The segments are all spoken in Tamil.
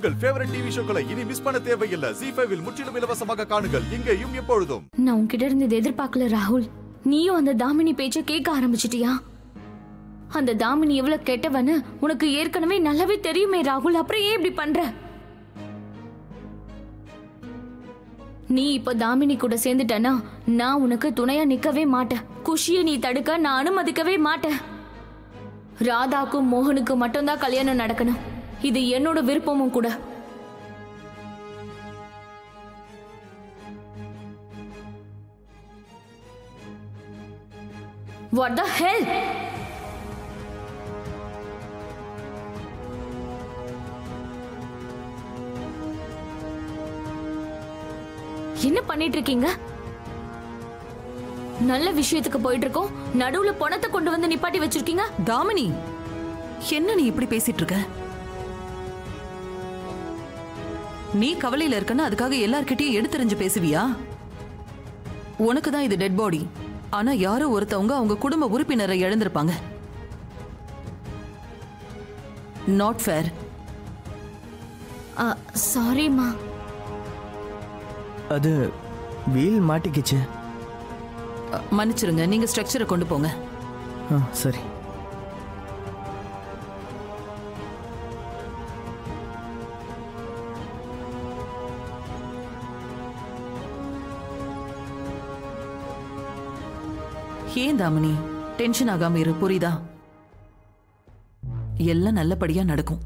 உங்கள் ஃபேவரட் டிவி ஷோக்களை இனி மிஸ் பண்ண தேவையில்லை. ZEE5 இல் முற்றிலும் இலவசமாக காணுங்கள், இங்கேயும் எப்பொழுதும். நான் உன்கிட்ட இருந்து இதை எதிர்பார்க்கல ராகுல். நீயும் அந்த தாமினி பேச்ச கேட்க ஆரம்பிச்சிட்டியா? அந்த தாமினி எவ்வளவு கெட்டவன்னு உனக்கு ஏற்கனவே நல்லாவே தெரியுமே ராகுல். அப்புறம் ஏன் இப்படி பண்ற? நீ இப்ப தாமினி கூட சேர்ந்துட்டனா நான் உனக்கு துணையா நிக்கவே மாட்டேன். குஷியை நீ தடுக்க நான் அனுமதிக்கவே மாட்டேன். ராதாக்கும் மோகனுக்கு மட்டும்தான் கல்யாணம் நடக்கணும். இது என்னோட விருப்பமும் கூட. What the hell? என்ன பண்ணிட்டு இருக்கீங்க? நல்ல விஷயத்துக்கு போயிட்டு இருக்கோம், நடுவுல பணத்தை கொண்டு வந்து நிப்பாட்டி வச்சிருக்கீங்க. தாமினி, என்ன நீ இப்படி பேசிட்டு இருக்க? நீ கவலையில இருக்கன்னு அதுக்காக எல்லார்கிட்டயும் எடுத்தறிஞ்சு பேசுவியா? உனக்கு தான் இது டெட் பாடி. ஆனா யாரோ ஒருத்தவங்க அவங்க குடும்ப உறுப்பினரை இழந்திருப்பாங்க. Not fair. சாரிமா. அது வீல் மாட்டிக்கிச்சு. மன்னிச்சிருங்க, நீங்க ஸ்ட்ரக்சரை கொண்டு போங்க. சரி. ஏன் தாமினி டென்ஷன் ஆகாம இரு, புரியுதா? எல்லாம் நல்லபடியா நடக்கும்.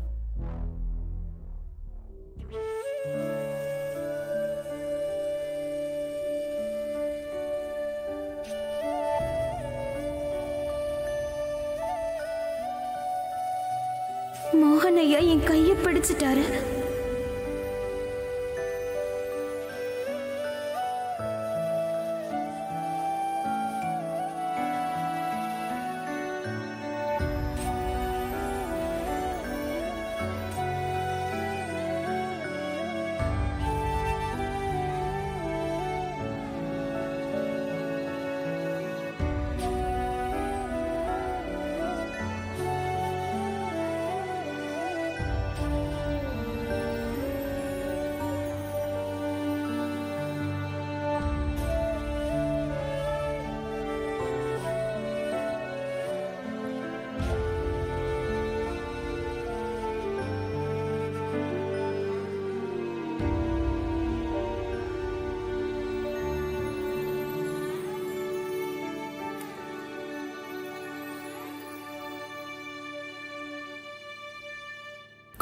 மோகன் ஐயா என் கையை பிடிச்சிட்டாரு.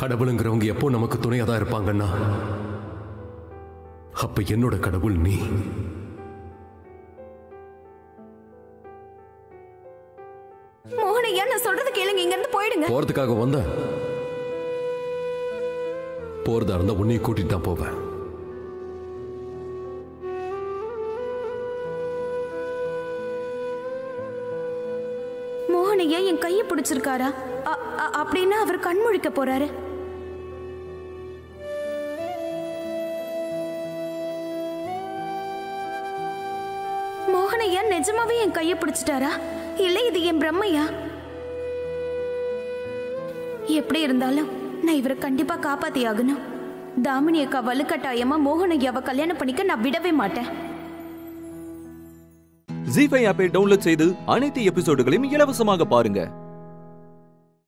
கடவுளுங்கிறவங்க எப்போ நமக்கு துணையா தான் இருப்பாங்கன்னா, அப்ப என்னோட கடவுள் நீ. மோகனையா, நான் சொல்றது கேளுங்க, இங்க இருந்து போயிடுங்க. போறதுக்காக வந்த போறதா இருந்தா உன்னையும் கூட்டிட்டு தான் போவேன். மோகனையா என் கையை பிடிச்சிருக்காரா? அப்படின்னா அவர் கண்முழிக்க போறாரு. மோகனையா நிஜமாவே என் கையை பிடிச்சிட்டாரா? இல்லை இது என் பிரம்மையா? எப்படி இருந்தாலும் நான் இவரை கண்டிப்பா காப்பாத்தி ஆகணும். தாமினி அக்கா வலுக்கட்டாயமா மோகனையாவை கல்யாணம் பண்ணிக்க நான் விடவே மாட்டேன். ZEE5 ஆப்பை டவுன்லோட் செய்து அனைத்து எபிசோடுகளையும் இலவசமாக பாருங்க.